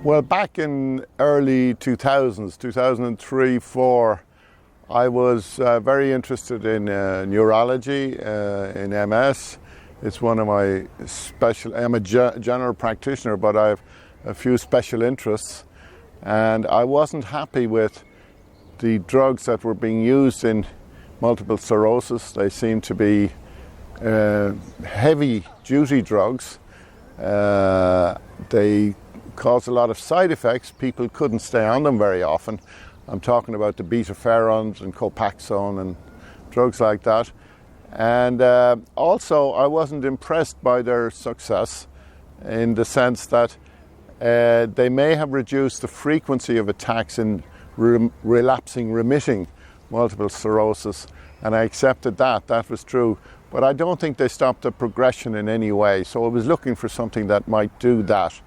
Well, back in early 2000s, 2003, 4, I was very interested in neurology, in MS. It's one of my I'm a general practitioner, but I have a few special interests. And I wasn't happy with the drugs that were being used in multiple sclerosis. They seemed to be heavy duty drugs. They caused a lot of side effects. People couldn't stay on them very often. I'm talking about the beta-ferrons and Copaxone and drugs like that. And also, I wasn't impressed by their success in the sense that they may have reduced the frequency of attacks in relapsing, remitting multiple sclerosis. And I accepted that was true. But I don't think they stopped the progression in any way. So I was looking for something that might do that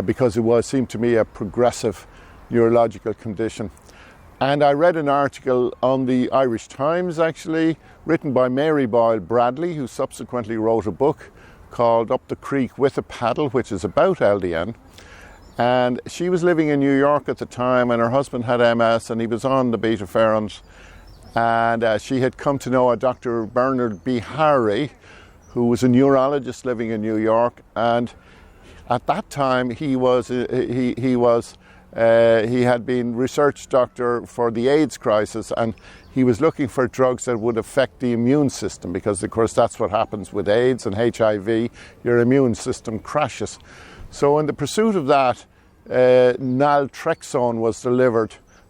because it seemed to me a progressive neurological condition. And I read an article on the Irish Times, actually, written by Mary Boyle Bradley, who subsequently wrote a book called Up the Creek with a Paddle, which is about LDN. And she was living in New York at the time, and her husband had MS, and he was on the beta-ferrons. And she had come to know a Dr. Bernard Bihari, who was a neurologist living in New York. And at that time, he had been research doctor for the AIDS crisis, and he was looking for drugs that would affect the immune system, because of course that's what happens with AIDS and HIV. Your immune system crashes. So in the pursuit of that, Naltrexone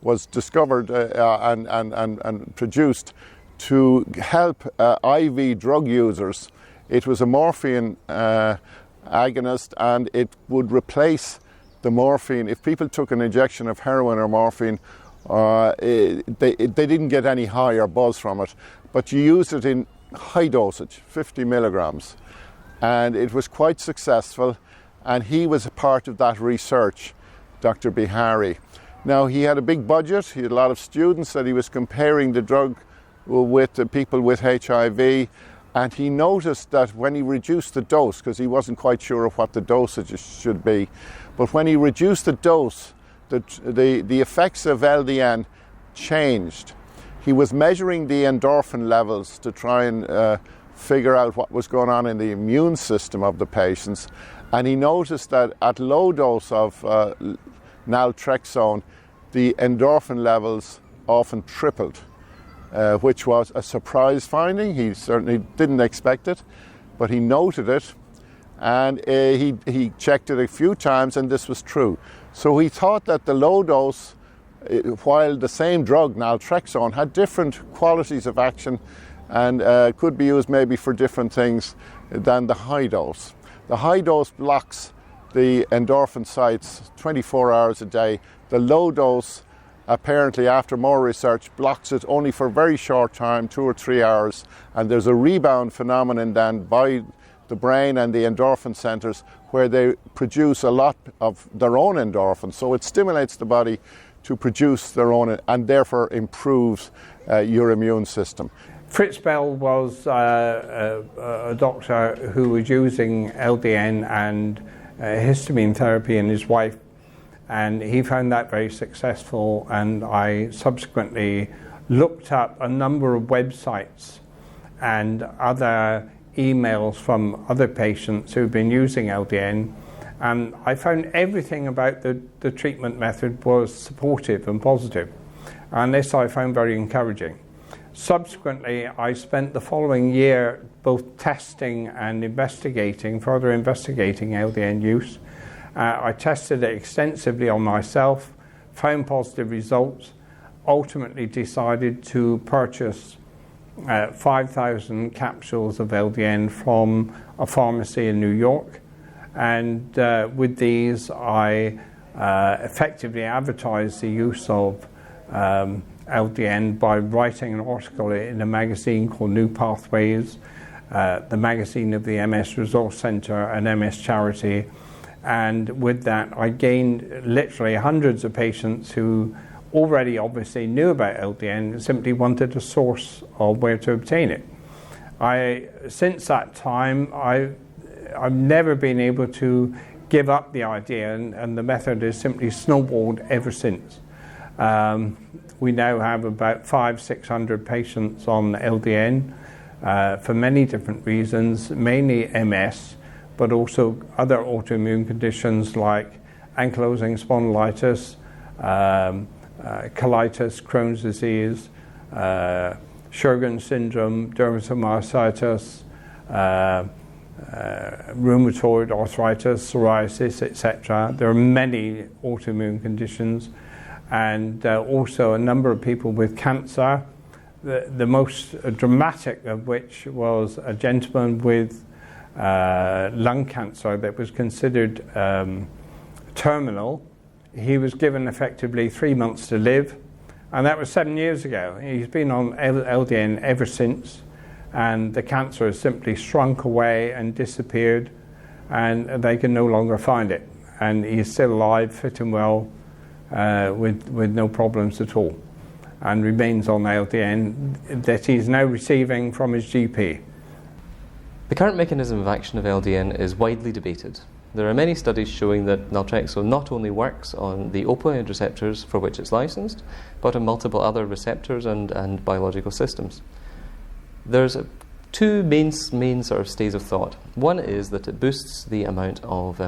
was discovered and produced to help IV drug users. It was a morphine agonist, and it would replace the morphine. If people took an injection of heroin or morphine, they didn't get any high or buzz from it, but you used it in high dosage, 50 milligrams, and it was quite successful. And he was a part of that research, Dr. Bihari. Now, he had a big budget. He had a lot of students that he was comparing the drug with the people with HIV. And he noticed that when he reduced the dose, because he wasn't quite sure of what the dosage should be, but when he reduced the dose, the effects of LDN changed. He was measuring the endorphin levels to try and figure out what was going on in the immune system of the patients. And he noticed that at low dose of naltrexone, the endorphin levels often tripled, which was a surprise finding. He certainly didn't expect it, but he noted it, and he checked it a few times, and this was true. So he thought that the low dose, while the same drug, naltrexone, had different qualities of action and could be used maybe for different things than the high dose. The high dose blocks the endorphin sites 24 hours a day. The low dose, apparently after more research, blocks it only for a very short time, 2 or 3 hours, and there's a rebound phenomenon then by the brain and the endorphin centers where they produce a lot of their own endorphins. So it stimulates the body to produce their own and therefore improves your immune system. Fritz Bell was a doctor who was using LDN and histamine therapy in his wife, and he found that very successful, and I subsequently looked up a number of websites and other emails from other patients who've been using LDN, and I found everything about the treatment method was supportive and positive, and this I found very encouraging. Subsequently, I spent the following year both testing and further investigating LDN use. I tested it extensively on myself, found positive results, ultimately decided to purchase 5,000 capsules of LDN from a pharmacy in New York. And with these, I effectively advertised the use of LDN by writing an article in a magazine called New Pathways, the magazine of the MS Resource Center and MS Charity. And with that, I gained literally hundreds of patients who already obviously knew about LDN and simply wanted a source of where to obtain it. Since that time, I've never been able to give up the idea, and the method has simply snowballed ever since. We now have about 500-600 patients on LDN for many different reasons, mainly MS, but also other autoimmune conditions like ankylosing spondylitis, colitis, Crohn's disease, Sjogren's syndrome, dermatomyositis, rheumatoid arthritis, psoriasis, etc. There are many autoimmune conditions, and also a number of people with cancer, the most dramatic of which was a gentleman with lung cancer that was considered terminal. He was given effectively 3 months to live, and that was 7 years ago. He's been on LDN ever since, and the cancer has simply shrunk away and disappeared, and they can no longer find it. And he's still alive, fit and well, with no problems at all, and remains on LDN that he's now receiving from his GP. The current mechanism of action of LDN is widely debated. There are many studies showing that naltrexone not only works on the opioid receptors for which it's licensed, but on multiple other receptors and biological systems. There's two main sort of stays of thought. One is that it boosts the amount of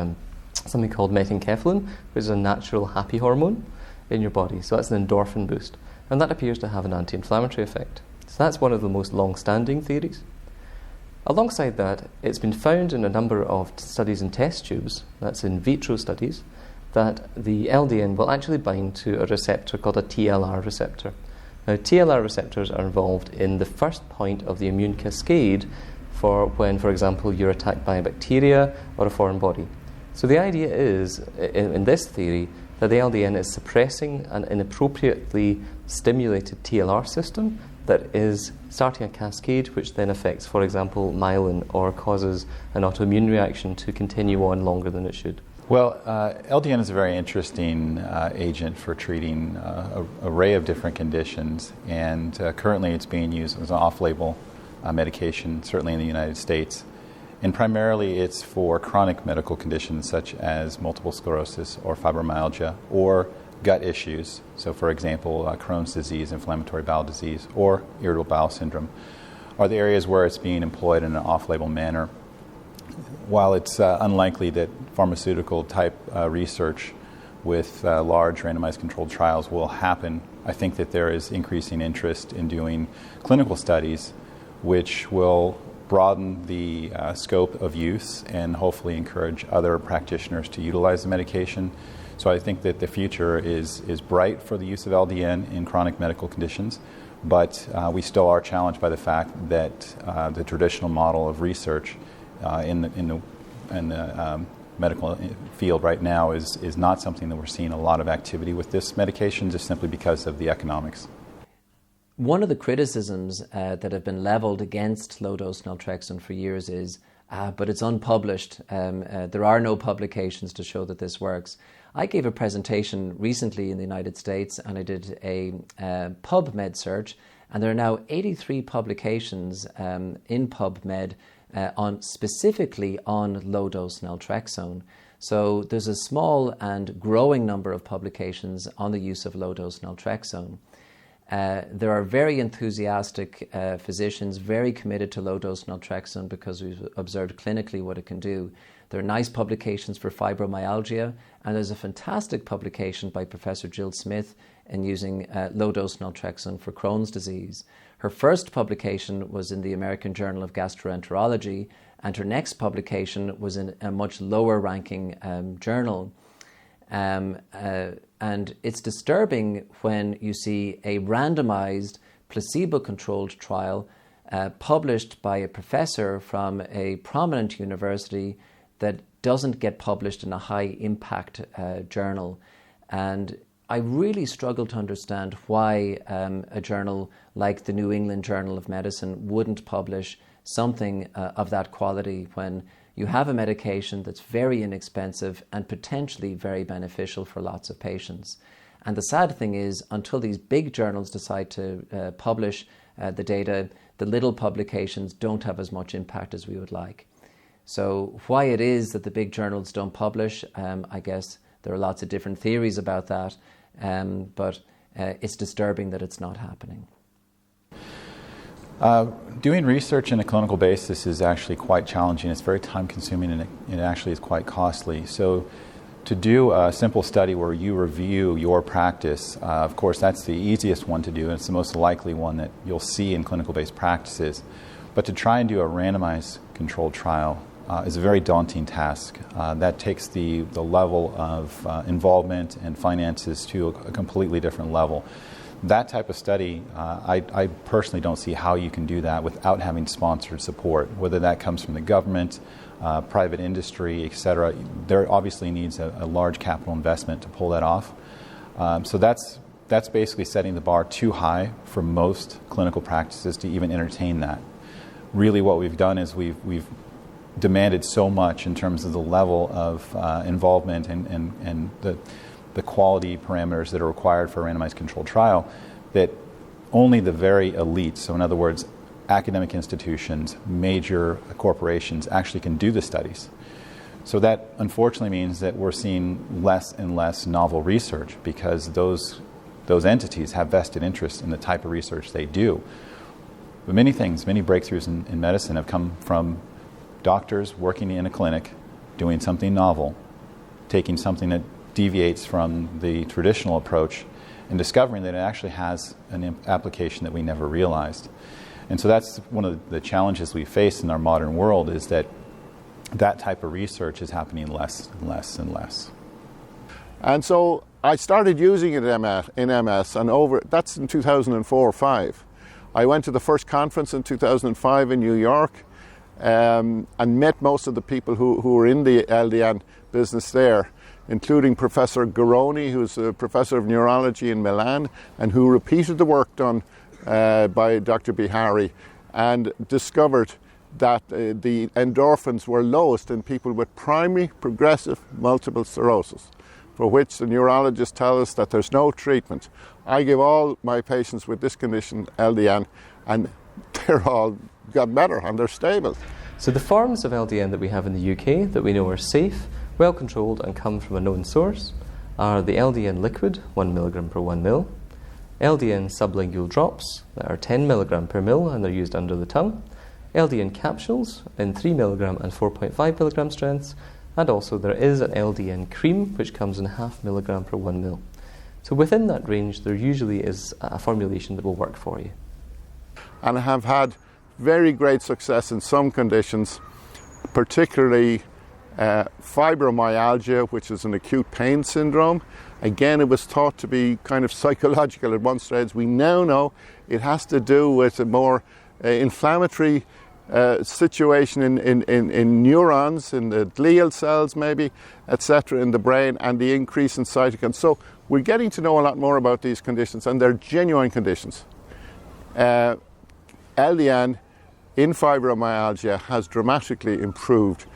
something called methencephalin, which is a natural happy hormone in your body. So that's an endorphin boost. And that appears to have an anti-inflammatory effect. So that's one of the most long-standing theories. Alongside that, it's been found in a number of studies in test tubes, that's in vitro studies, that the LDN will actually bind to a receptor called a TLR receptor. Now, TLR receptors are involved in the first point of the immune cascade for when, for example, you're attacked by a bacteria or a foreign body. So the idea is, in this theory, that the LDN is suppressing an inappropriately stimulated TLR system that is starting a cascade which then affects, for example, myelin, or causes an autoimmune reaction to continue on longer than it should. Well, LDN is a very interesting agent for treating an array of different conditions, and currently it's being used as an off-label medication, certainly in the United States. And primarily it's for chronic medical conditions such as multiple sclerosis or fibromyalgia or gut issues. So for example, Crohn's disease, inflammatory bowel disease, or irritable bowel syndrome are the areas where it's being employed in an off-label manner. While it's unlikely that pharmaceutical type research with large randomized controlled trials will happen, I think that there is increasing interest in doing clinical studies which will broaden the scope of use and hopefully encourage other practitioners to utilize the medication. So I think that the future is bright for the use of LDN in chronic medical conditions, but we still are challenged by the fact that the traditional model of research in the medical field right now is not something that we're seeing a lot of activity with this medication, just simply because of the economics. One of the criticisms that have been leveled against low-dose naltrexone for years is, but it's unpublished. There are no publications to show that this works. I gave a presentation recently in the United States, and I did a PubMed search, and there are now 83 publications in PubMed specifically on low-dose naltrexone. So there's a small and growing number of publications on the use of low-dose naltrexone. There are very enthusiastic physicians, very committed to low-dose naltrexone because we've observed clinically what it can do. There are nice publications for fibromyalgia, and there's a fantastic publication by Professor Jill Smith in using low-dose naltrexone for Crohn's disease. Her first publication was in the American Journal of Gastroenterology, and her next publication was in a much lower-ranking journal. And it's disturbing when you see a randomized, placebo-controlled trial published by a professor from a prominent university that doesn't get published in a high-impact journal. And I really struggle to understand why a journal like the New England Journal of Medicine wouldn't publish something of that quality when you have a medication that's very inexpensive and potentially very beneficial for lots of patients. And the sad thing is, until these big journals decide to publish the data, the little publications don't have as much impact as we would like. So why it is that the big journals don't publish, I guess there are lots of different theories about that, but it's disturbing that it's not happening. Doing research in a clinical basis is actually quite challenging. It's very time consuming, and it actually is quite costly. So to do a simple study where you review your practice, of course that's the easiest one to do, and it's the most likely one that you'll see in clinical based practices. But to try and do a randomized controlled trial is a very daunting task. That takes the level of involvement and finances to a completely different level. That type of study, I personally don't see how you can do that without having sponsored support, whether that comes from the government, private industry, etc. There obviously needs a large capital investment to pull that off. So that's basically setting the bar too high for most clinical practices to even entertain that. Really what we've done is we've demanded so much in terms of the level of involvement and the quality parameters that are required for a randomized controlled trial, that only the very elite, so in other words, academic institutions, major corporations, actually can do the studies. So that unfortunately means that we're seeing less and less novel research because those entities have vested interest in the type of research they do. But many breakthroughs in medicine have come from doctors working in a clinic, doing something novel, taking something that deviates from the traditional approach and discovering that it actually has an application that we never realized. And so that's one of the challenges we face in our modern world, is that type of research is happening less and less and less. And so I started using it in MS, and that's in 2004 or 5. I went to the first conference in 2005 in New York and met most of the people who were in the LDN business there, including Professor Garoni, who's a professor of neurology in Milan, and who repeated the work done by Dr. Bihari, and discovered that the endorphins were lowest in people with primary progressive multiple sclerosis, for which the neurologists tell us that there's no treatment. I give all my patients with this condition LDN, and they're all got better and they're stable. So the forms of LDN that we have in the UK that we know are safe, well controlled and come from a known source are the LDN liquid, 1 mg per 1 ml, LDN sublingual drops that are 10 mg per ml and they're used under the tongue, LDN capsules in 3 mg and 4.5 mg strengths, and also there is an LDN cream which comes in 0.5 mg per 1 ml. So within that range there usually is a formulation that will work for you. And I have had very great success in some conditions, particularly fibromyalgia, which is an acute pain syndrome. Again, it was thought to be kind of psychological at one stage. We now know it has to do with a more inflammatory situation in neurons, in the glial cells maybe, etc., in the brain, and the increase in cytokines. So we're getting to know a lot more about these conditions, and they're genuine conditions. LDN in fibromyalgia has dramatically improved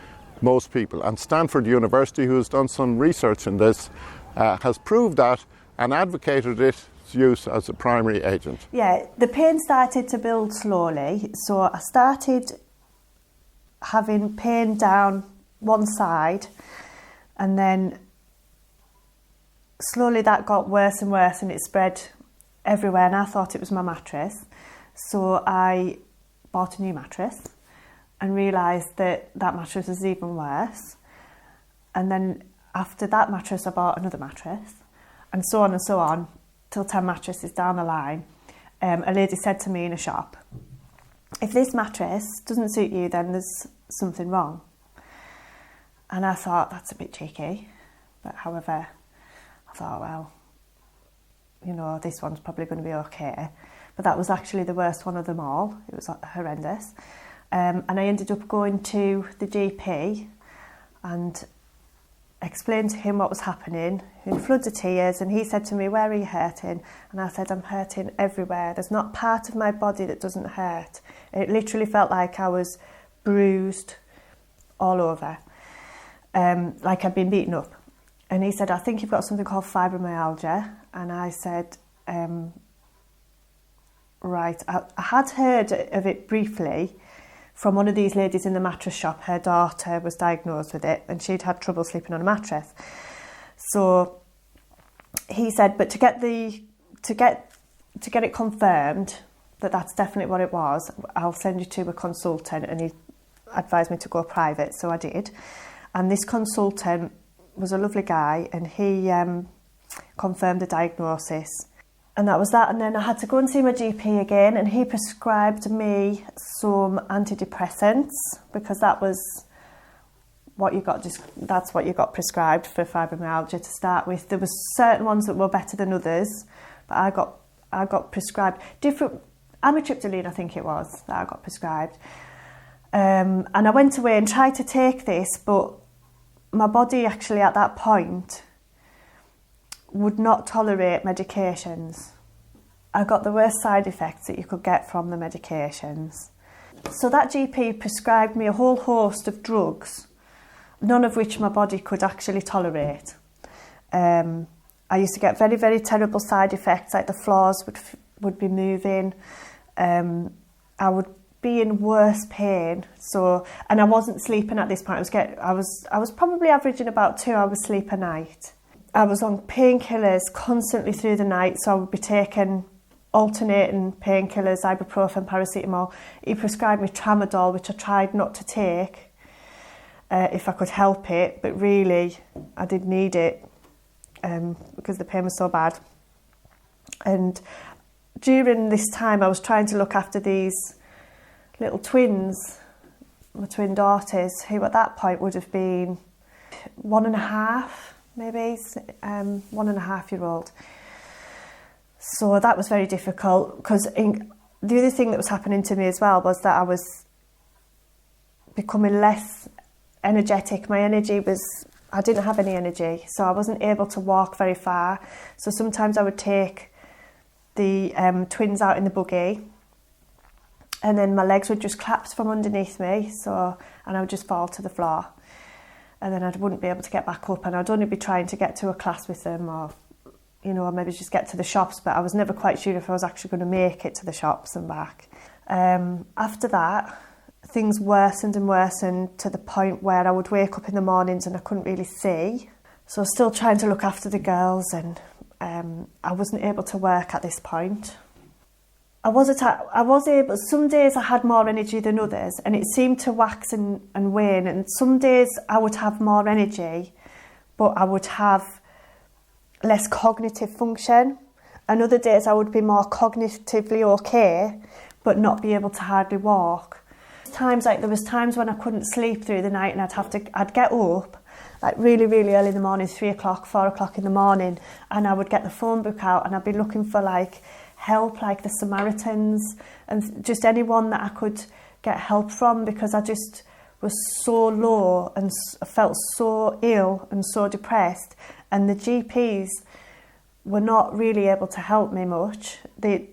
most people, and Stanford University, who has done some research in this, has proved that and advocated its use as a primary agent. Yeah, the pain started to build slowly, so I started having pain down one side, and then slowly that got worse and worse, and it spread everywhere, and I thought it was my mattress. So I bought a new mattress and realised that mattress was even worse. And then after that mattress, I bought another mattress, and so on, till 10 mattresses down the line. A lady said to me in a shop, if this mattress doesn't suit you, then there's something wrong. And I thought, that's a bit cheeky. But however, I thought, well, you know, this one's probably going to be okay. But that was actually the worst one of them all. It was horrendous. And I ended up going to the GP and explained to him what was happening in floods of tears, and he said to me, where are you hurting? And I said, I'm hurting everywhere. There's not part of my body that doesn't hurt. It literally felt like I was bruised all over, like I'd been beaten up. And he said, I think you've got something called fibromyalgia. And I said, right, I had heard of it briefly, from one of these ladies in the mattress shop. Her daughter was diagnosed with it and she'd had trouble sleeping on a mattress. So he said, but to get it confirmed that that's definitely what it was, I'll send you to a consultant, and he advised me to go private, so I did. And this consultant was a lovely guy, and he confirmed the diagnosis. And that was that. And then I had to go and see my GP again, and he prescribed me some antidepressants, because that was what you got. That's what you got prescribed for fibromyalgia to start with. There were certain ones that were better than others, but I got prescribed different amitriptyline, I think it was, that I got prescribed. And I went away and tried to take this, but my body actually at that point would not tolerate medications. I got the worst side effects that you could get from the medications. So that GP prescribed me a whole host of drugs, none of which my body could actually tolerate. I used to get very, very terrible side effects, like the floors would be moving. I would be in worse pain. And I wasn't sleeping at this point. I was probably averaging about 2 hours sleep a night. I was on painkillers constantly through the night, so I would be taking alternating painkillers, ibuprofen, paracetamol. He prescribed me tramadol, which I tried not to take if I could help it, but really I did need it because the pain was so bad. And during this time I was trying to look after these little twins, my twin daughters, who at that point would have been 1.5, maybe, 1.5-year-old. So that was very difficult, because the other thing that was happening to me as well was that I was becoming less energetic. I didn't have any energy, so I wasn't able to walk very far. So sometimes I would take the twins out in the buggy, and then my legs would just collapse from underneath me, and I would just fall to the floor. And then I wouldn't be able to get back up, and I'd only be trying to get to a class with them, or maybe just get to the shops, but I was never quite sure if I was actually going to make it to the shops and back. After that, things worsened and worsened to the point where I would wake up in the mornings and I couldn't really see. So I was still trying to look after the girls, and I wasn't able to work at this point. I was able, some days I had more energy than others, and it seemed to wax and wane, and some days I would have more energy, but I would have less cognitive function, and other days I would be more cognitively okay, but not be able to hardly walk. There was times when I couldn't sleep through the night, and I'd get up like really, really early in the morning, 3 o'clock, 4 o'clock in the morning, and I would get the phone book out and I'd be looking for help, like the Samaritans, and just anyone that I could get help from, because I just was so low and felt so ill and so depressed, and the GPs were not really able to help me much. They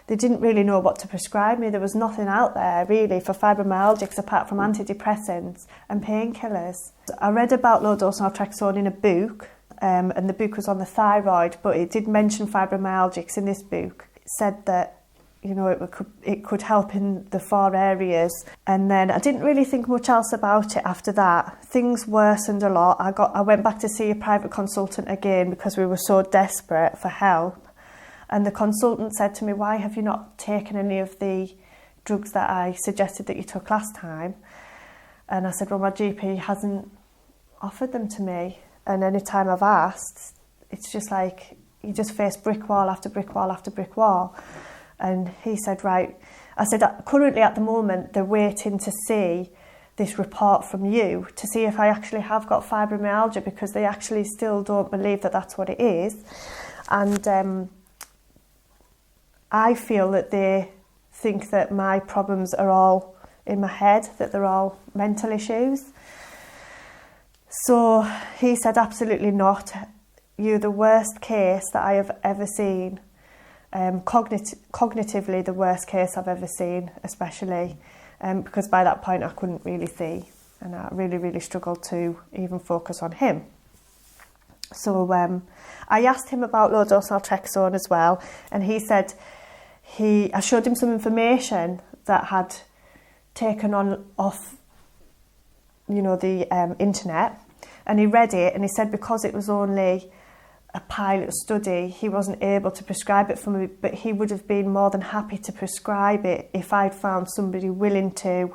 didn't really know what to prescribe me. There was nothing out there really for fibromyalgia apart from antidepressants and painkillers. I read about low-dose naltrexone in a book, and the book was on the thyroid, but it did mention fibromyalgia in this book. It said that it could help in the 4 areas, and then I didn't really think much else about it after that. Things worsened a lot. I went back to see a private consultant again because we were so desperate for help. And the consultant said to me, "Why have you not taken any of the drugs that I suggested that you took last time?" And I said, "Well, my GP hasn't offered them to me. And any time I've asked, it's just like you just face brick wall after brick wall after brick wall." And he said, "Right." I said, "Currently at the moment, they're waiting to see this report from you to see if I actually have got fibromyalgia, because they actually still don't believe that that's what it is. And I feel that they think that my problems are all in my head, that they're all mental issues." So he said, "Absolutely not. You're the worst case that I have ever seen. Cognitively, the worst case I've ever seen, especially because by that point I couldn't really see, and I really, really struggled to even focus on him." So I asked him about low-dose naltrexone as well, and he said I showed him some information that had taken off, the internet, and he read it, and he said because it was only a pilot study, he wasn't able to prescribe it for me, but he would have been more than happy to prescribe it if I'd found somebody willing to,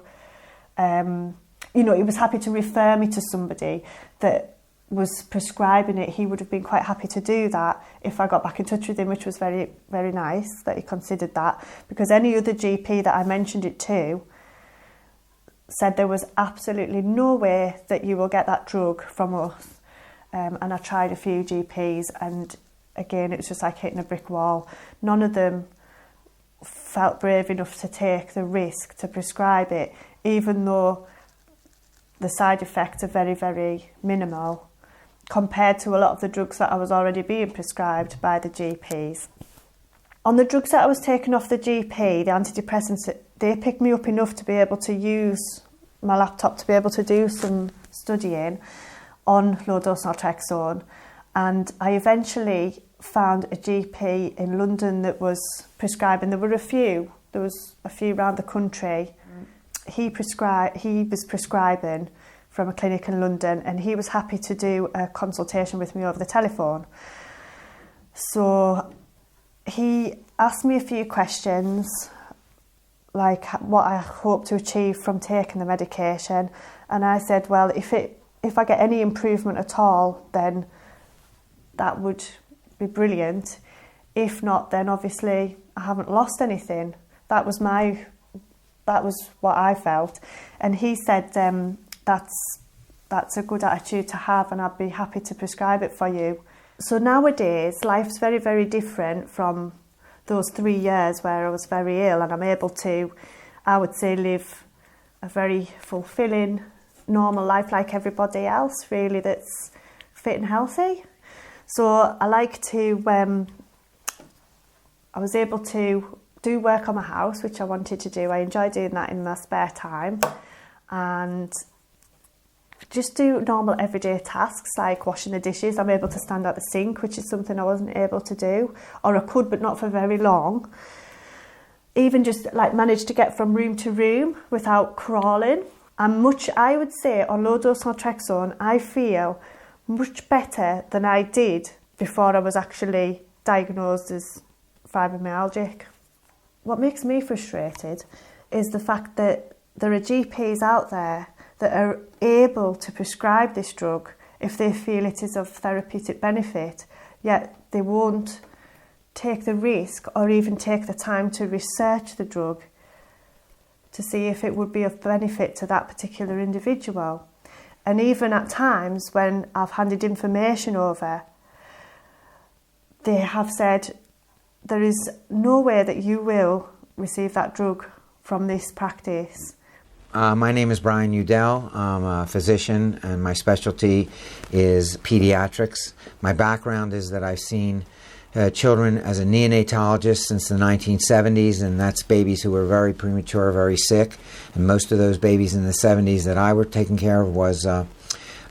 he was happy to refer me to somebody that was prescribing it. He would have been quite happy to do that if I got back in touch with him, which was very, very nice that he considered that, because any other GP that I mentioned it to said there was absolutely no way that you will get that drug from us. And I tried a few GPs, and again, it was just like hitting a brick wall. None of them felt brave enough to take the risk to prescribe it, even though the side effects are very, very minimal compared to a lot of the drugs that I was already being prescribed by the GPs. On the drugs that I was taking off the GP, the antidepressants, they picked me up enough to be able to use my laptop to be able to do some studying on low-dose naltrexone, and I eventually found a GP in London that was prescribing. There was a few around the country. He was prescribing from a clinic in London, and he was happy to do a consultation with me over the telephone. So he asked me a few questions, like what I hope to achieve from taking the medication, and I said, well, if I get any improvement at all, then that would be brilliant. If not, then obviously I haven't lost anything. That was what I felt. And he said, that's a good attitude to have, and I'd be happy to prescribe it for you. So nowadays, life's very, very different from those 3 years where I was very ill, and I'm able to, I would say, live a very fulfilling, normal life like everybody else, really, that's fit and healthy. So I was able to do work on my house, which I wanted to do. I enjoy doing that in my spare time, and just do normal everyday tasks like washing the dishes. I'm able to stand at the sink, which is something I wasn't able to do, or I could but not for very long. Even just like manage to get from room to room without crawling. And I would say on low-dose naltrexone, I feel much better than I did before I was actually diagnosed as fibromyalgic. What makes me frustrated is the fact that there are GPs out there that are able to prescribe this drug if they feel it is of therapeutic benefit, yet they won't take the risk or even take the time to research the drug to see if it would be of benefit to that particular individual. And even at times when I've handed information over, they have said, there is no way that you will receive that drug from this practice. My name is Brian Udell. I'm a physician, and my specialty is pediatrics. My background is that I've seen children as a neonatologist since the 1970s, and that's babies who were very premature, very sick. And most of those babies in the 70s that I were taking care of was a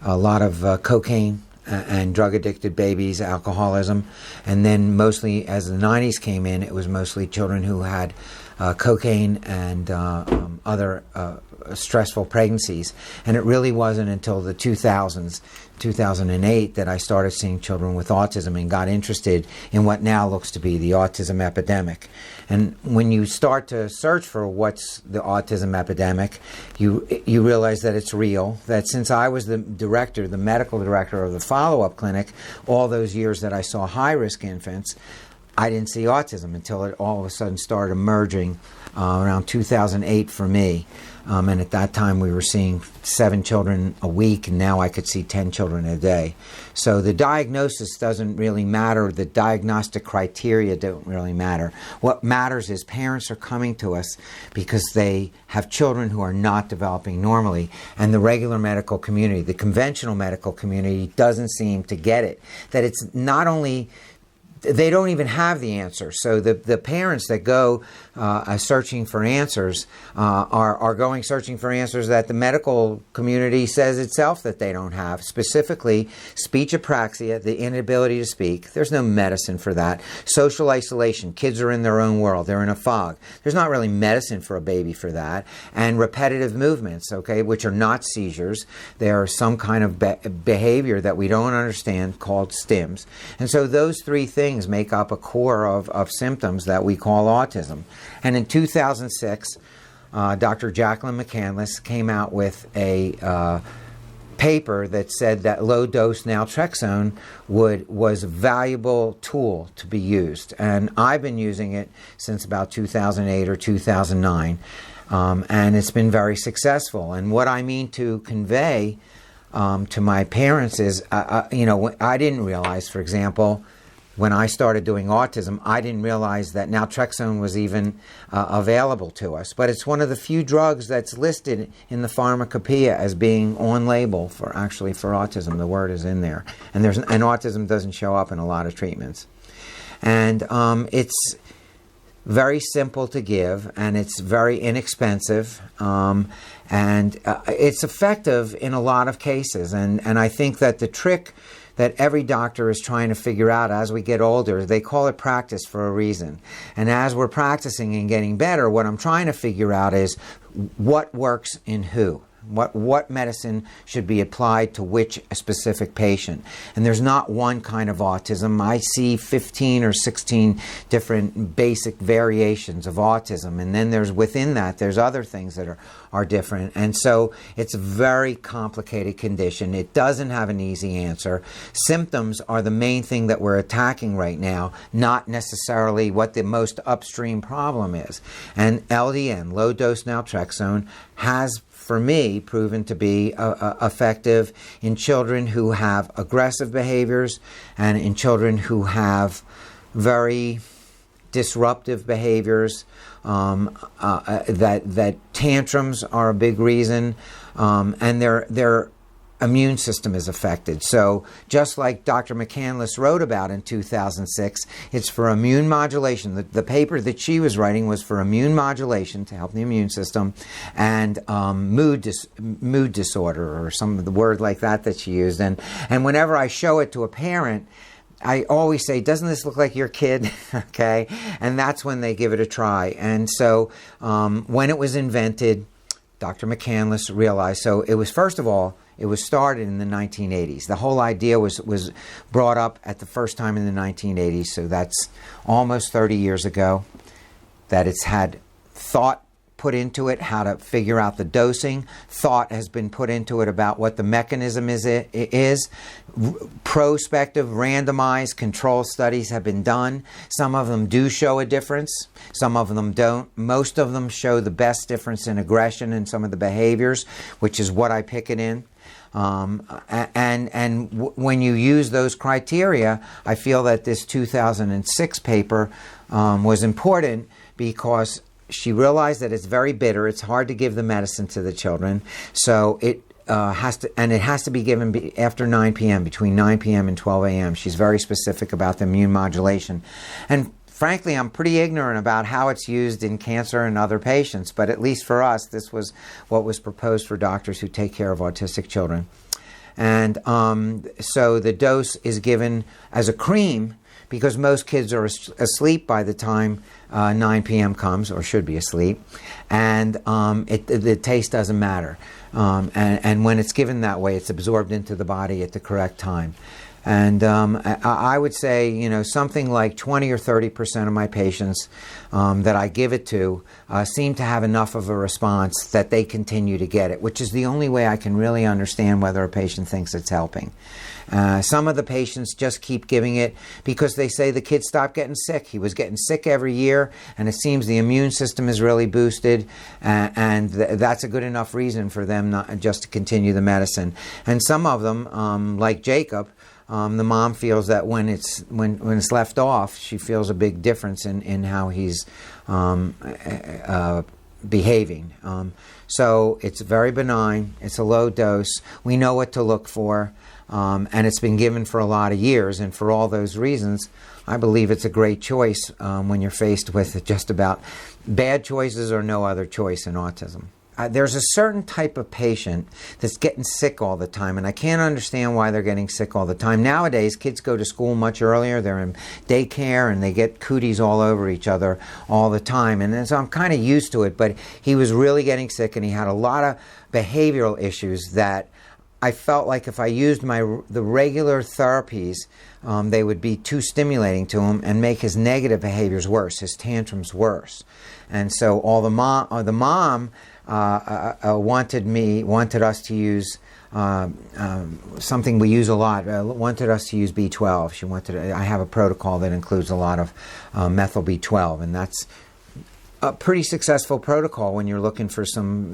lot of cocaine and drug-addicted babies, alcoholism. And then mostly as the 90s came in, it was mostly children who had cocaine and other stressful pregnancies. And it really wasn't until the 2000s, 2008, that I started seeing children with autism and got interested in what now looks to be the autism epidemic. And when you start to search for what's the autism epidemic, you realize that it's real, that since I was the medical director of the follow-up clinic, all those years that I saw high-risk infants, I didn't see autism until it all of a sudden started emerging around 2008 for me. And at that time we were seeing 7 children a week, and now I could see 10 children a day. So the diagnosis doesn't really matter. The diagnostic criteria don't really matter. What matters is parents are coming to us because they have children who are not developing normally, and the regular medical community, the conventional medical community, doesn't seem to get it. That it's not only they don't even have the answer. So the parents that go searching for answers are going searching for answers that the medical community says itself that they don't have. Specifically, speech apraxia, the inability to speak. There's no medicine for that. Social isolation. Kids are in their own world. They're in a fog. There's not really medicine for a baby for that. And repetitive movements, okay, which are not seizures. They are some kind of behavior that we don't understand called stims. And so those three things make up a core of symptoms that we call autism. And in 2006, Dr. Jacqueline McCandless came out with a paper that said that low-dose naltrexone was a valuable tool to be used. And I've been using it since about 2008 or 2009, and it's been very successful. And what I mean to convey to my parents is, I didn't realize, for example, when I started doing autism, I didn't realize that naltrexone was even available to us. But it's one of the few drugs that's listed in the pharmacopoeia as being on label for autism. The word is in there. And autism doesn't show up in a lot of treatments. And it's very simple to give, and it's very inexpensive, and it's effective in a lot of cases. And I think that the trick that every doctor is trying to figure out as we get older, they call it practice for a reason. And as we're practicing and getting better, what I'm trying to figure out is what works in who. What medicine should be applied to which specific patient. And there's not one kind of autism. I see 15 or 16 different basic variations of autism. And then within that, there's other things that are different. And so it's a very complicated condition. It doesn't have an easy answer. Symptoms are the main thing that we're attacking right now, not necessarily what the most upstream problem is. And LDN, low-dose naltrexone, has for me, proven to be effective in children who have aggressive behaviors and in children who have very disruptive behaviors. That tantrums are a big reason, and their immune system is affected. So just like Dr. McCandless wrote about in 2006, it's for immune modulation. The paper that she was writing was for immune modulation to help the immune system, and mood disorder, or some of the word like that she used. And whenever I show it to a parent, I always say, doesn't this look like your kid? Okay? And that's when they give it a try. And so when it was invented, Dr. McCandless realized, so it was, first of all, it was started in the 1980s. The whole idea was brought up at the first time in the 1980s, so that's almost 30 years ago, that it's had thought put into it, how to figure out the dosing. Thought has been put into it about what the mechanism is. Prospective, randomized, control studies have been done. Some of them do show a difference. Some of them don't. Most of them show the best difference in aggression and some of the behaviors, which is what I pick it in. When you use those criteria, I feel that this 2006 paper was important because she realized that it's very bitter. It's hard to give the medicine to the children, so it has to be given after 9 p.m., between 9 p.m. and 12 a.m. She's very specific about the immune modulation. And frankly, I'm pretty ignorant about how it's used in cancer and other patients, but at least for us, this was what was proposed for doctors who take care of autistic children. And so the dose is given as a cream because most kids are asleep by the time 9 p.m. comes, or should be asleep, and the taste doesn't matter. And when it's given that way, it's absorbed into the body at the correct time. And I would say, something like 20 or 30% of my patients that I give it to seem to have enough of a response that they continue to get it, which is the only way I can really understand whether a patient thinks it's helping. Some of the patients just keep giving it because they say the kid stopped getting sick. He was getting sick every year, and it seems the immune system is really boosted, and that's a good enough reason for them not just to continue the medicine. And some of them, like Jacob, the mom feels that when it's left off, she feels a big difference in how he's behaving. So it's very benign. It's a low dose. We know what to look for. and it's been given for a lot of years. And for all those reasons, I believe it's a great choice when you're faced with just about bad choices or no other choice in autism. There's a certain type of patient that's getting sick all the time, and I can't understand why they're getting sick all the time. Nowadays, kids go to school much earlier. They're in daycare, and they get cooties all over each other all the time. And so I'm kind of used to it, but he was really getting sick, and he had a lot of behavioral issues that I felt like if I used the regular therapies, they would be too stimulating to him and make his negative behaviors worse, his tantrums worse. And so the mom wanted us to use something we use a lot. Wanted us to use B12. I have a protocol that includes a lot of methyl B12, and that's a pretty successful protocol when you're looking for some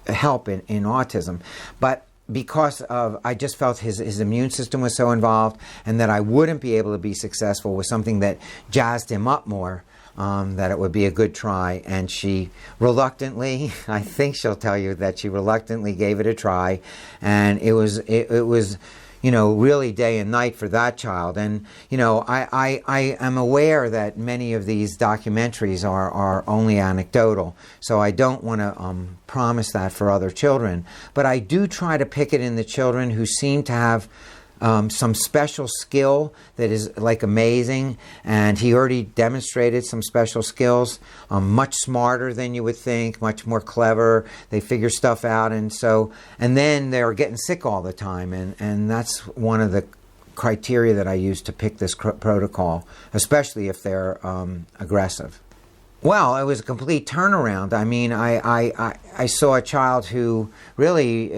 help in autism. But because I just felt his immune system was so involved, and that I wouldn't be able to be successful with something that jazzed him up more, that it would be a good try. And she reluctantly, I think she'll tell you that she reluctantly gave it a try, and it was really day and night for that child. And I am aware that many of these documentaries are only anecdotal, so I don't want to promise that for other children, but I do try to pick it in the children who seem to have some special skill that is like amazing, and he already demonstrated some special skills, much smarter than you would think, much more clever. They figure stuff out, and then they're getting sick all the time, and that's one of the criteria that I use to pick this protocol, especially if they're aggressive. Well, it was a complete turnaround. I mean, I saw a child who really,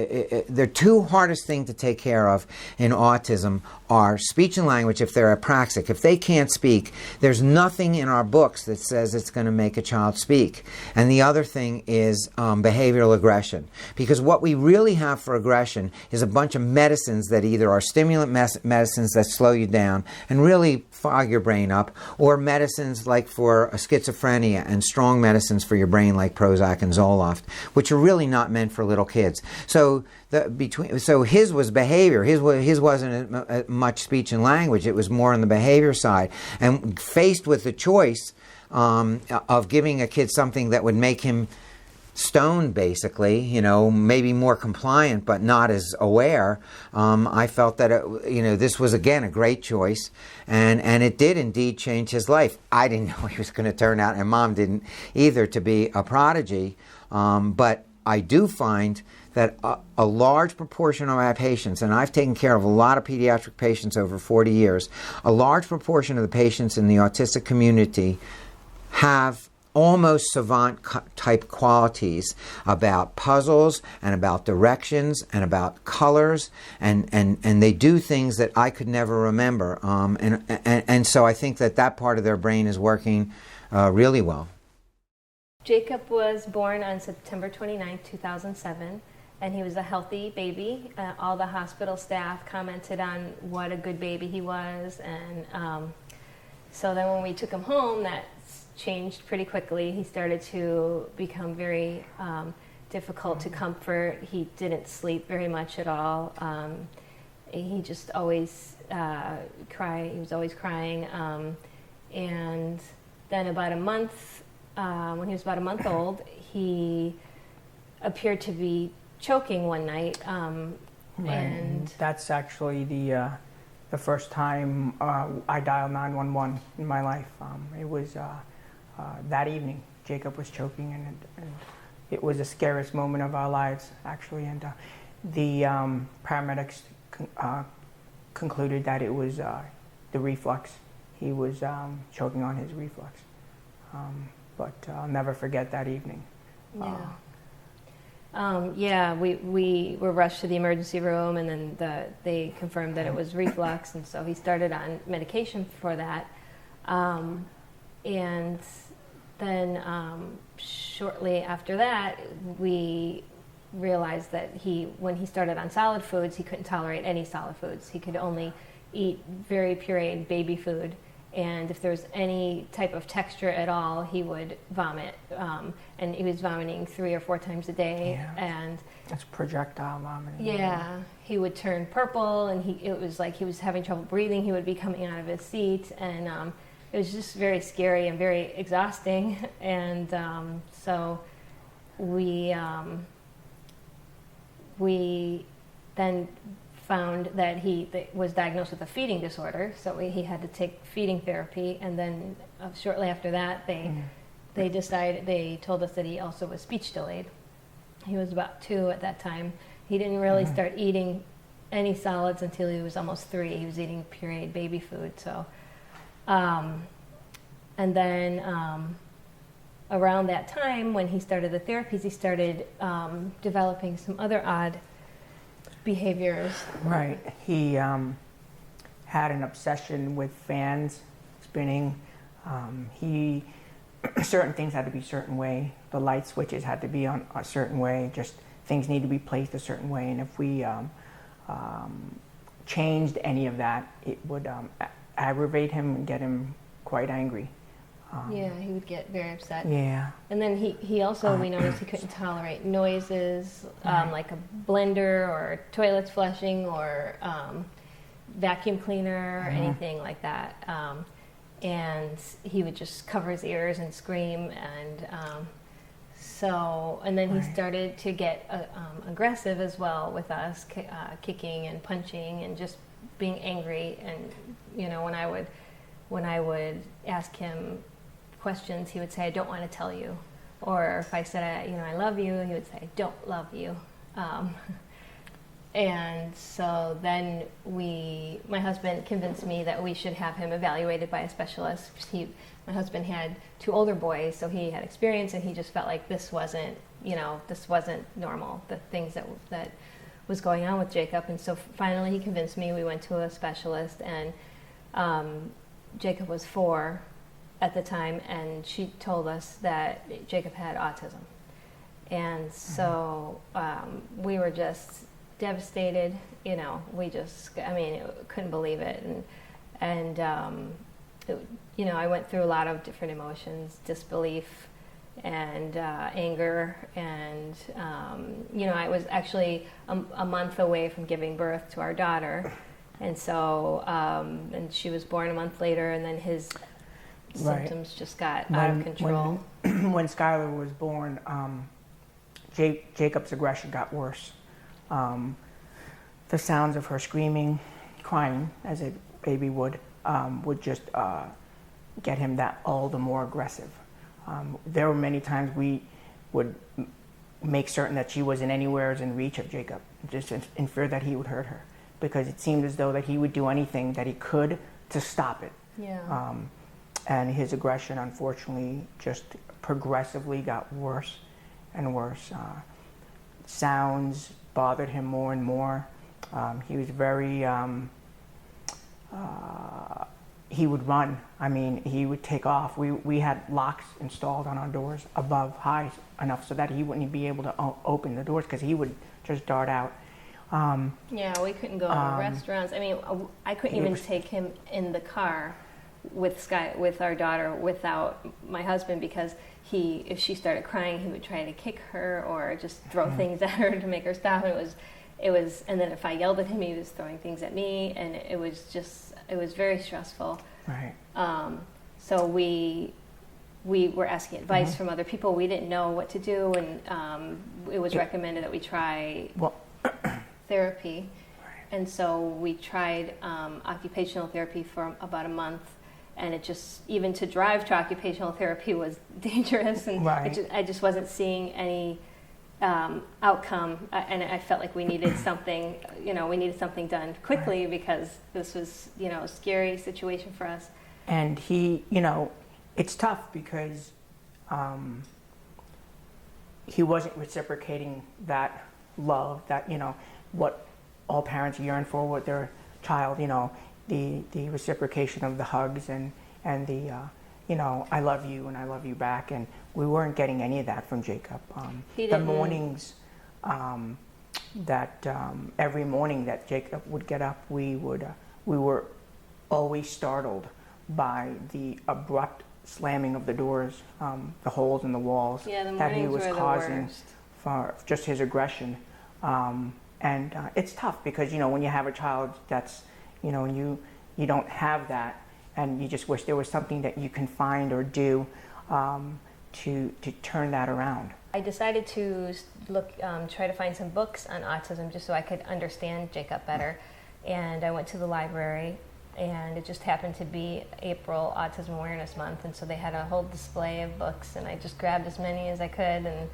the two hardest things to take care of in autism are speech and language if they're apraxic. If they can't speak, there's nothing in our books that says it's going to make a child speak. And the other thing is behavioral aggression. Because what we really have for aggression is a bunch of medicines that either are stimulant medicines that slow you down and really fog your brain up, or medicines like for schizophrenia and strong medicines for your brain like Prozac and Zoloft, which are really not meant for little kids. So his was behavior. His wasn't much speech and language. It was more on the behavior side. And faced with the choice of giving a kid something that would make him stoned, basically, maybe more compliant but not as aware, I felt that this was again a great choice, and it did indeed change his life. I didn't know he was going to turn out, and Mom didn't either, to be a prodigy, but I do find that a large proportion of our patients, and I've taken care of a lot of pediatric patients over 40 years, a large proportion of the patients in the autistic community have almost savant type qualities about puzzles and about directions and about colors, and they do things that I could never remember, and so I think that part of their brain is working really well. Jacob was born on September 29, 2007, and he was a healthy baby. All the hospital staff commented on what a good baby he was, and so then when we took him home, that changed pretty quickly. He started to become very difficult to comfort. He didn't sleep very much at all. He just always cried. He was always crying. And then about a month, when he was about a month old, he appeared to be choking one night. And that's actually the first time I dialed 911 in my life. It was that evening. Jacob was choking, and it was the scariest moment of our lives, actually. And the paramedics concluded that it was the reflux. He was choking on his reflux. But I'll never forget that evening. We were rushed to the emergency room, and then they confirmed that it was reflux, and so he started on medication for that. And then shortly after that, we realized that when he started on solid foods, he couldn't tolerate any solid foods. He could only eat very pureed baby food, and if there's any type of texture at all, he would vomit. And he was vomiting 3 or 4 times a day. Yeah. And That's projectile vomiting. yeah, he would turn purple, and it was like he was having trouble breathing. He would be coming out of his seat, and it was just very scary and very exhausting. And so we then found that he was diagnosed with a feeding disorder, so he had to take feeding therapy. And then shortly after that, they told us that he also was speech delayed. He was about 2 at that time. He didn't really start eating any solids until he was almost 3. He was eating pureed baby food. So, and then around that time, when he started the therapies, he started developing some other odd behaviors. Right. He had an obsession with fans spinning. Certain things had to be a certain way. The light switches had to be on a certain way. Just things need to be placed a certain way. And if we changed any of that, it would aggravate him and get him quite angry. Yeah, he would get very upset. Yeah. And then he also, we noticed he couldn't tolerate noises, like a blender or toilets flushing or vacuum cleaner or anything like that. And he would just cover his ears and scream. And then he started to get aggressive as well with us, kicking and punching and just being angry. And, you know, when I would ask him questions, he would say, "I don't want to tell you." Or if I said, "I love you," he would say, "I don't love you." And so then my husband convinced me that we should have him evaluated by a specialist. My husband had 2 older boys, so he had experience, and he just felt like this wasn't normal, the things that was going on with Jacob. And so finally he convinced me. We went to a specialist, and Jacob was 4 at the time, and she told us that Jacob had autism. And so we were just devastated, we couldn't believe it. And I went through a lot of different emotions, disbelief and anger. And, I was actually a month away from giving birth to our daughter. And so, and she was born a month later, and then his symptoms just got out of control. When Skylar was born, Jacob's aggression got worse. The sounds of her screaming, crying, as a baby would just get him all the more aggressive. There were many times we would make certain that she wasn't anywhere in reach of Jacob, just in fear that he would hurt her, because it seemed as though that he would do anything that he could to stop it. Yeah. And his aggression, unfortunately, just progressively got worse and worse. Sounds bothered him more and more. He was very, he would run. I mean, he would take off. We had locks installed on our doors above high enough so that he wouldn't be able to open the doors, because he would just dart out. Yeah, we couldn't go to restaurants. I mean, I couldn't even take him in the car with our daughter without my husband, because if she started crying, he would try to kick her or just throw things at her to make her stop. It was, and then if I yelled at him, he was throwing things at me, and it was very stressful. Right. So we were asking advice from other people. We didn't know what to do, and it was recommended that we try therapy. Right. And so we tried occupational therapy for about a month, and it just, even to drive to occupational therapy was dangerous, and I just wasn't seeing any outcome, and I felt like we needed something, done quickly, because this was, a scary situation for us. And he, it's tough because he wasn't reciprocating that love, that, what all parents yearn for with their child, the reciprocation of the hugs and the, I love you and I love you back. And we weren't getting any of that from Jacob. The mornings every morning that Jacob would get up, we were always startled by the abrupt slamming of the doors, the holes in the walls Yeah, the that he mornings was were the causing worst. for just his aggression. And it's tough because, when you have a child that's, and you don't have that, and you just wish there was something that you can find or do to turn that around. I decided to try to find some books on autism just so I could understand Jacob better. And I went to the library, and it just happened to be April Autism Awareness Month, and so they had a whole display of books, and I just grabbed as many as I could and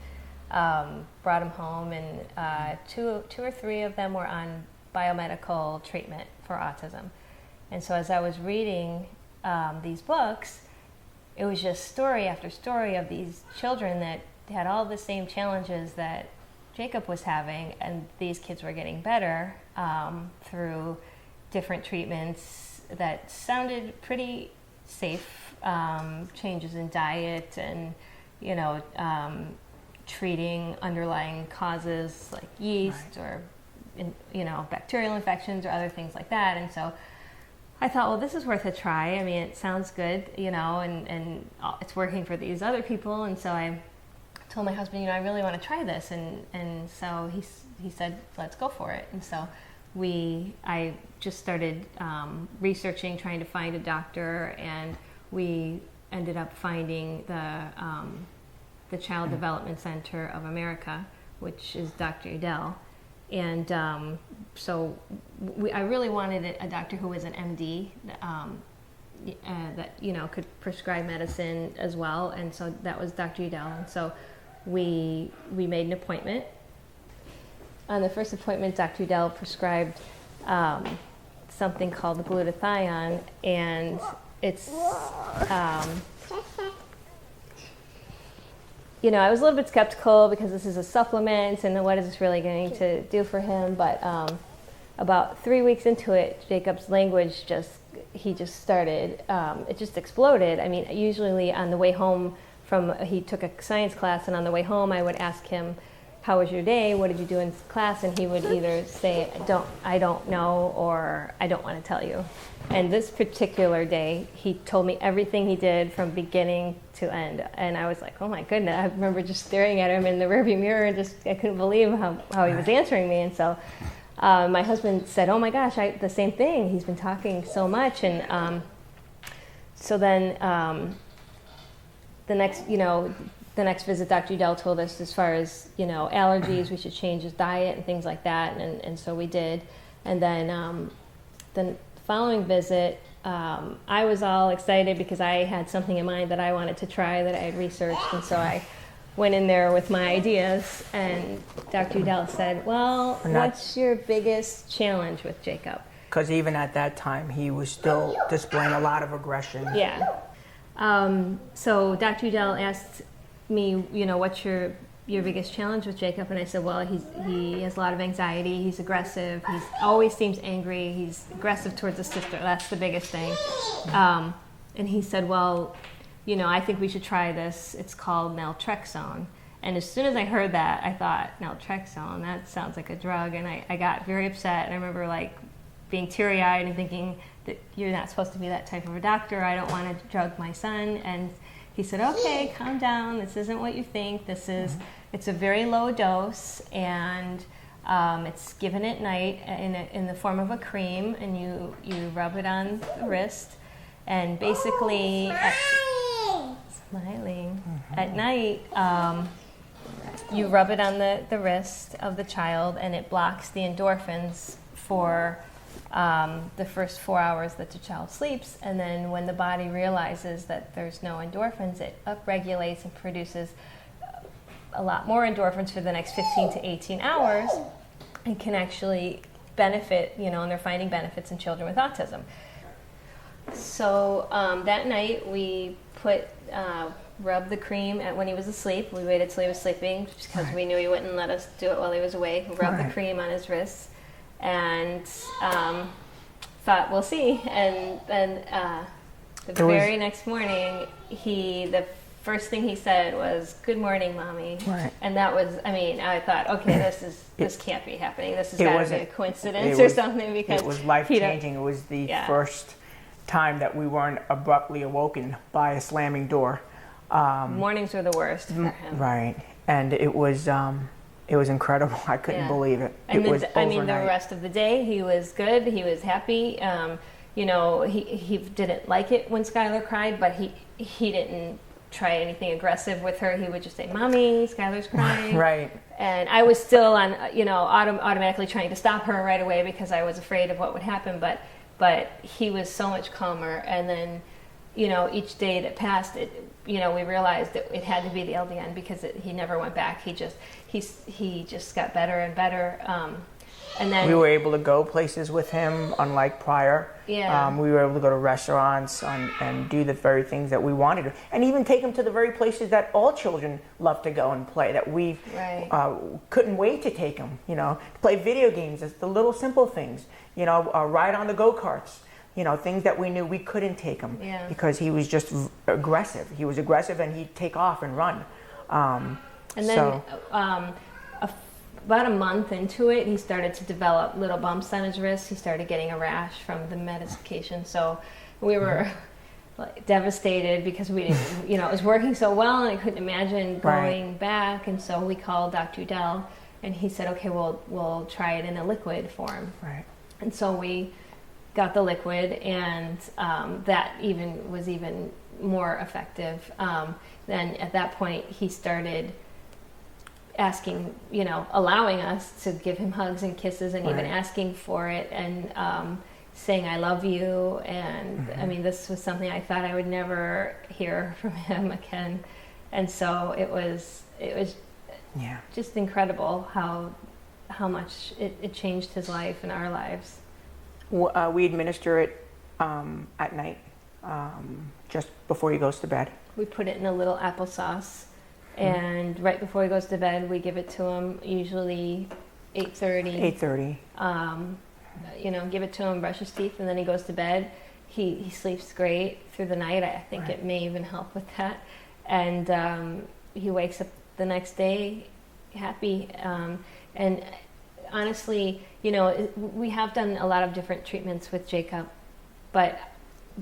brought them home, and two or three of them were on biomedical treatment for autism. And so as I was reading these books, it was just story after story of these children that had all the same challenges that Jacob was having, and these kids were getting better through different treatments that sounded pretty safe, changes in diet and, treating underlying causes like yeast or, bacterial infections or other things like that. And so I thought, well, this is worth a try. I mean, it sounds good, and it's working for these other people. And so I told my husband, I really want to try this. And so he said, let's go for it. And so I just started researching, trying to find a doctor, and we ended up finding the Child Development Center of America, which is Dr. Udell. And so I really wanted a doctor who was an MD that could prescribe medicine as well, and so that was Dr. Udell. And so we made an appointment. On the first appointment, Dr. Udell prescribed something called the glutathione, and it's I was a little bit skeptical because this is a supplement, and what is this really going to do for him? But about 3 weeks into it, Jacob's language just started, it just exploded. I mean, usually on the way home he took a science class, and on the way home I would ask him, how was your day? What did you do in class? And he would either say, I don't know, or I don't want to tell you. And this particular day, he told me everything he did from beginning to end. And I was like, oh my goodness. I remember just staring at him in the rearview mirror, and I couldn't believe how he was answering me. And so my husband said, oh my gosh, the same thing. He's been talking so much. And so then the next visit, Dr. Udell told us, as far as, allergies, we should change his diet and things like that. And so we did. And then the following visit, I was all excited because I had something in mind that I wanted to try that I had researched. And so I went in there with my ideas, and Dr. Udell said, well, what's your biggest challenge with Jacob? Because even at that time, he was still displaying a lot of aggression. Yeah. So Dr. Udell asked me, what's your biggest challenge with Jacob? And I said, well, he has a lot of anxiety, he's aggressive, he always seems angry, he's aggressive towards his sister, that's the biggest thing. And he said, well, I think we should try this, it's called Naltrexone. And as soon as I heard that, I thought, Naltrexone, that sounds like a drug, and I got very upset. And I remember being teary-eyed and thinking that you're not supposed to be that type of a doctor, I don't want to drug my son. And he said, okay, calm down, this isn't what you think, it's a very low dose, and it's given at night in the form of a cream, and you rub it on the wrist, and basically smiling. At night, you rub it on the wrist of the child, and it blocks the endorphins for the first 4 hours that the child sleeps, and then when the body realizes that there's no endorphins, it upregulates and produces a lot more endorphins for the next 15 to 18 hours, and can actually benefit, and they're finding benefits in children with autism. So that night we rubbed the cream when he was asleep. We waited till he was sleeping because we knew he wouldn't let us do it while he was awake. We rubbed the cream on his wrists, and thought, we'll see. And then the very next morning, the first thing he said was, good morning, Mommy. Right. And that was, I thought, okay, this can't be happening. This has got to be a coincidence or something, because it was life-changing. It was the first time that we weren't abruptly awoken by a slamming door. Mornings are the worst for him. Right, and it was incredible. I couldn't believe it. And it was I mean, the overnight. rest of the day, he was good. He was happy. You know, he didn't like it when Skylar cried, but he didn't try anything aggressive with her. He would just say, "Mommy, Skylar's crying." Right. And I was still on, you know, automatically trying to stop her right away because I was afraid of what would happen. But he was so much calmer. And then, you know, each day that passed, we realized that it had to be the LDN because he never went back. He just got better and better. And then we were able to go places with him, unlike prior. Yeah. We were able to go to restaurants and do the very things that we wanted to, and even take him to the very places that all children love to go and play. That we couldn't wait to take him. You know, to play video games. It's the little simple things. You know, ride on the go-karts. You know, things that we knew we couldn't take him because he was just aggressive. He was aggressive, and he'd take off and run. And then about a month into it, he started to develop little bumps on his wrist. He started getting a rash from the medication. So we were like devastated because we didn't, you know, it was working so well, and I couldn't imagine going back. And so we called Dr. Udell, and he said, "Okay, we'll try it in a liquid form." Right. And so we got the liquid, and that was even more effective. Then at that point, he started asking, you know, allowing us to give him hugs and kisses, and even asking for it, and saying "I love you." And I mean, this was something I thought I would never hear from him again. And so it was just incredible how much it changed his life and our lives. We administer it at night, just before he goes to bed. We put it in a little applesauce, and right before he goes to bed, we give it to him, usually 8:30. 8:30. You know, give it to him, brush his teeth, and then he goes to bed. He sleeps great through the night. I think it may even help with that. And he wakes up the next day happy. And honestly, you know, we have done a lot of different treatments with Jacob, but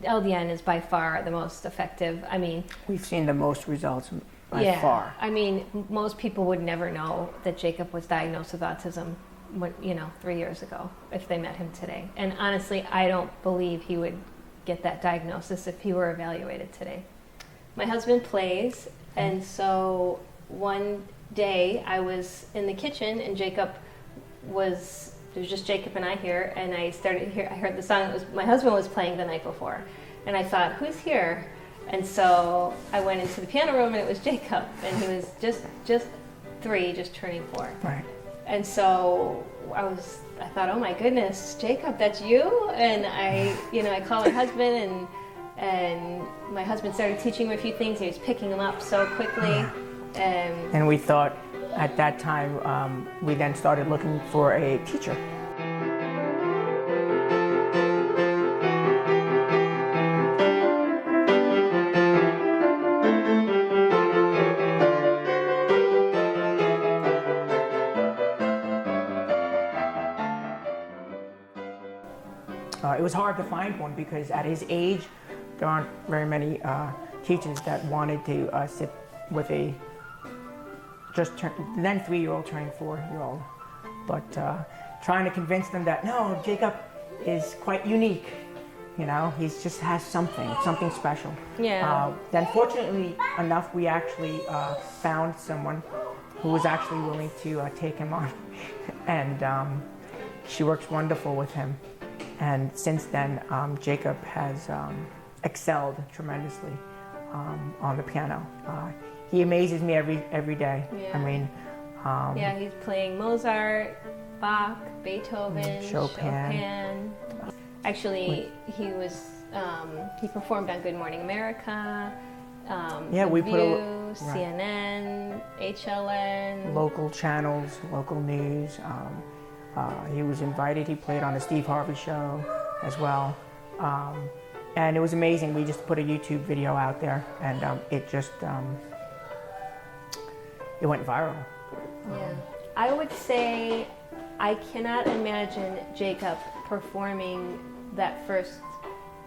LDN is by far the most effective. I mean, we've seen the most results by far. I mean, most people would never know that Jacob was diagnosed with autism, 3 years ago if they met him today. And honestly, I don't believe he would get that diagnosis if he were evaluated today. My husband plays, and so one day I was in the kitchen, and there was just Jacob and I here, and I heard the song my husband was playing the night before, and I thought, who's here? And so I went into the piano room, and it was Jacob, and he was just 3, just turning 4. Right. And so I thought, oh my goodness, Jacob, that's you? And I called my husband, and my husband started teaching him a few things. He was picking them up so quickly. And we thought at that time, we then started looking for a teacher. It was hard to find one because at his age, there aren't very many teachers that wanted to sit with a then 3-year-old turning 4-year-old. But trying to convince them that, no, Jacob is quite unique. You know, he just has something special. Yeah. Then fortunately enough, we actually found someone who was actually willing to take him on. And she works wonderful with him. And since then, Jacob has excelled tremendously on the piano. He amazes me every day. Yeah. I mean, he's playing Mozart, Bach, Beethoven, Chopin. Actually, he performed on Good Morning America, we put CNN, HLN, local channels, local news. He was invited. He played on the Steve Harvey Show as well. And it was amazing. We just put a YouTube video out there, and it just it went viral. Yeah. I would say I cannot imagine Jacob performing that first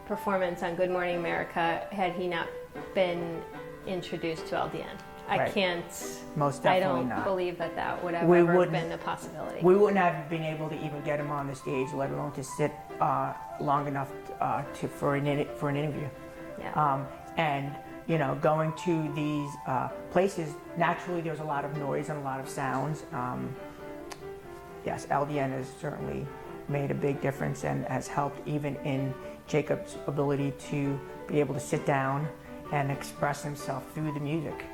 performance on Good Morning America had he not been introduced to LDN. I Right. can't. Most I definitely don't not. believe that would have We ever wouldn't- been a possibility. We wouldn't have been able to even get him on the stage, let alone to sit long enough for an interview. Yeah. And you know, going to these places, naturally there's a lot of noise and a lot of sounds. Yes, LDN has certainly made a big difference and has helped even in Jacob's ability to be able to sit down and express himself through the music,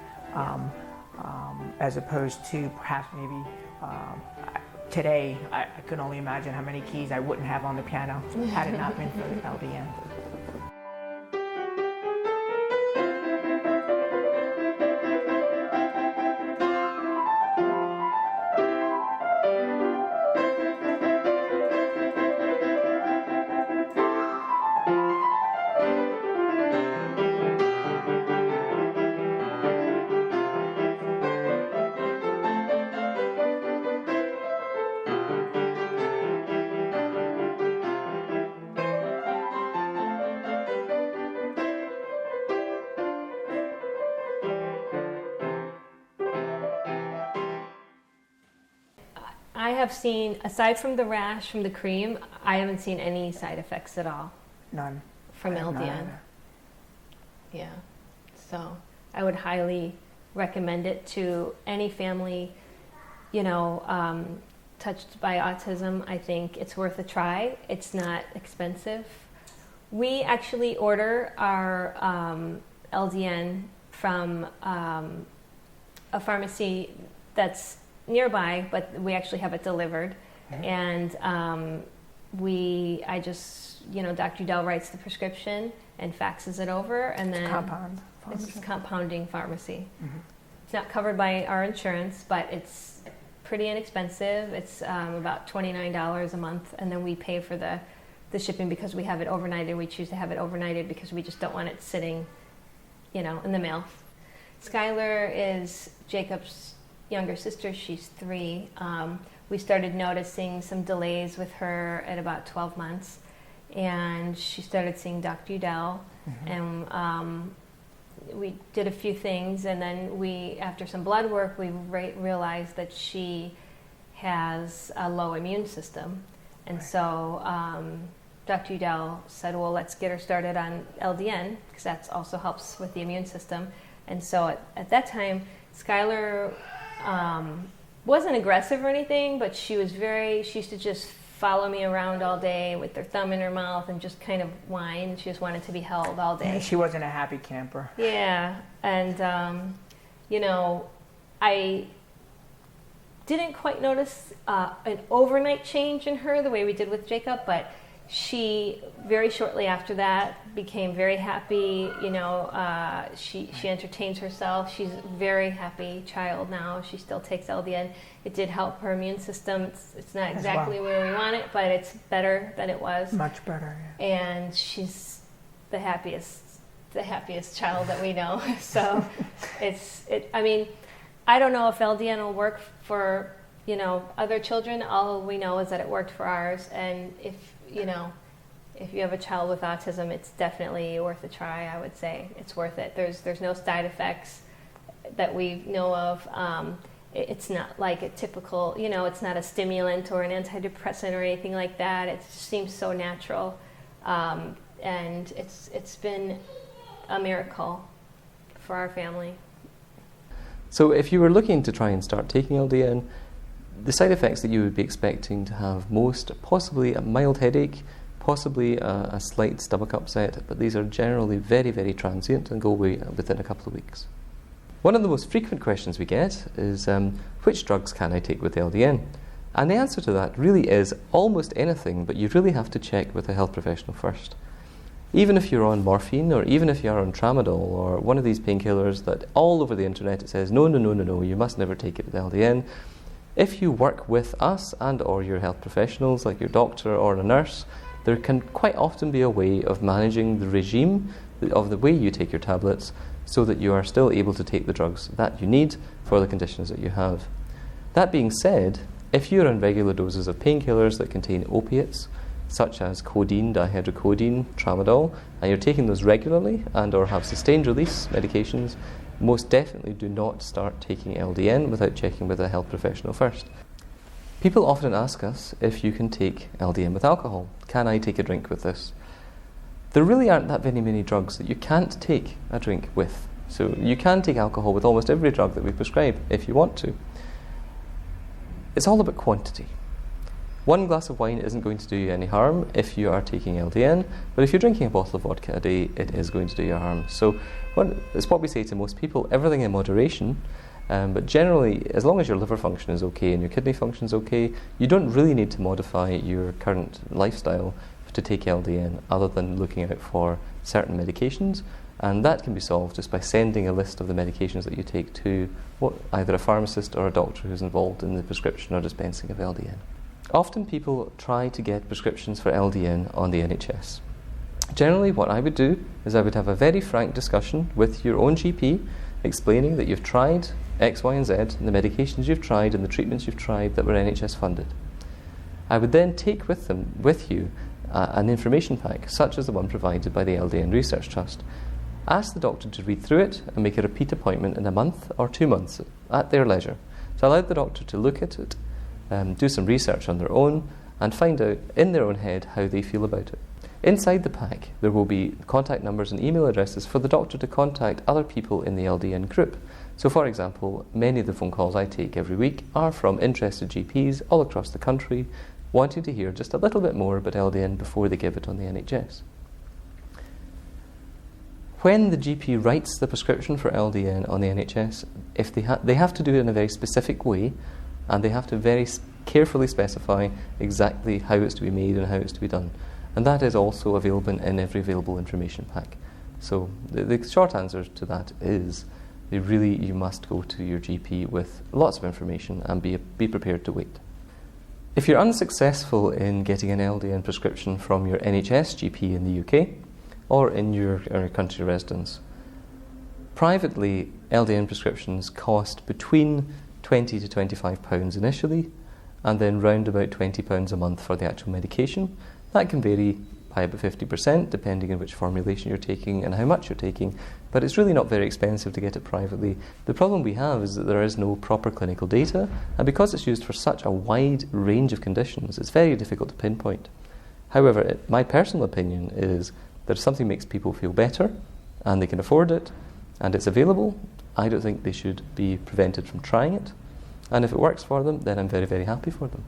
as opposed to perhaps maybe today. I can only imagine how many keys I wouldn't have on the piano had it not been for the LDN. I have seen, aside from the rash from the cream, I haven't seen any side effects at all None. from I have none LDN. either. Yeah. So I would highly recommend it to any family, you know, touched by autism. I think it's worth a try. It's not expensive. We actually order our LDN from a pharmacy that's nearby, but we actually have it delivered. And I just, you know, Dr. Udell writes the prescription and faxes it over, and then Compound. it's a compounding pharmacy. It's not covered by our insurance, but it's pretty inexpensive. It's about $29 a month, and then we pay for the shipping because we have it overnighted. We choose to have it overnighted because we just don't want it sitting, you know, in the mail. Skylar is Jacob's younger sister. She's 3. We started noticing some delays with her at about 12 months, and she started seeing Dr. Udell, and we did a few things, and then after some blood work, we realized that she has a low immune system, and so Dr. Udell said, well, let's get her started on LDN, because that also helps with the immune system. And so at that time, Skylar wasn't aggressive or anything, but she used to just follow me around all day with her thumb in her mouth and just kind of whine. She just wanted to be held all day. She wasn't a happy camper. Yeah, and you know, I didn't quite notice an overnight change in her the way we did with Jacob, but she very shortly after that became very happy. You know, she entertains herself. She's a very happy child now. She still takes LDN. It did help her immune system. It's not exactly where we want it, but it's better than it was. Much better. Yeah. And she's the happiest child that we know. So I mean, I don't know if LDN will work for, you know, other children. All we know is that it worked for ours, and if you have a child with autism, it's definitely worth a try. I would say it's worth it. There's no side effects that we know of. It's not like a typical, you know, it's not a stimulant or an antidepressant or anything like that. It just seems so natural, and it's been a miracle for our family. So if you were looking to try and start taking LDN, the side effects that you would be expecting to have most, possibly a mild headache, possibly a slight stomach upset, but these are generally very, very transient and go away within a couple of weeks. One of the most frequent questions we get is, which drugs can I take with LDN? And the answer to that really is almost anything, but you really have to check with a health professional first. Even if you're on morphine, or even if you're on tramadol, or one of these painkillers that all over the internet it says, no, you must never take it with LDN. If you work with us and or your health professionals, like your doctor or a nurse, there can quite often be a way of managing the regime of the way you take your tablets so that you are still able to take the drugs that you need for the conditions that you have. That being said, if you're on regular doses of painkillers that contain opiates, such as codeine, dihydrocodeine, tramadol, and you're taking those regularly and or have sustained release medications, most definitely do not start taking LDN without checking with a health professional first. People often ask us if you can take LDN with alcohol. Can I take a drink with this? There really aren't that many drugs that you can't take a drink with. So you can take alcohol with almost every drug that we prescribe if you want to. It's all about quantity. One glass of wine isn't going to do you any harm if you are taking LDN, but if you're drinking a bottle of vodka a day, it is going to do you harm. So it's what we say to most people, everything in moderation, but generally, as long as your liver function is okay and your kidney function is okay, you don't really need to modify your current lifestyle to take LDN other than looking out for certain medications, and that can be solved just by sending a list of the medications that you take to either a pharmacist or a doctor who's involved in the prescription or dispensing of LDN. Often people try to get prescriptions for LDN on the NHS. Generally what I would do is I would have a very frank discussion with your own GP explaining that you've tried X, Y and Z and the medications you've tried and the treatments you've tried that were NHS funded. I would then take with you an information pack such as the one provided by the LDN Research Trust. Ask the doctor to read through it and make a repeat appointment in a month or 2 months at their leisure. So allow the doctor to look at it, do some research on their own and find out in their own head how they feel about it. Inside the pack there will be contact numbers and email addresses for the doctor to contact other people in the LDN group. So for example, many of the phone calls I take every week are from interested GPs all across the country wanting to hear just a little bit more about LDN before they give it on the NHS. When the GP writes the prescription for LDN on the NHS, if they have to do it in a very specific way and they have to very carefully specify exactly how it's to be made and how it's to be done. And that is also available in every available information pack. So the short answer to that is you must go to your GP with lots of information and be prepared to wait. If you're unsuccessful in getting an LDN prescription from your NHS GP in the UK or in your country of residence, privately LDN prescriptions cost between £20 to £25 initially and then round about £20 a month for the actual medication. That can vary by about 50% depending on which formulation you're taking and how much you're taking, but it's really not very expensive to get it privately. The problem we have is that there is no proper clinical data, and because it's used for such a wide range of conditions, it's very difficult to pinpoint. However, my personal opinion is that if something makes people feel better and they can afford it and it's available, I don't think they should be prevented from trying it. And if it works for them, then I'm very, very happy for them.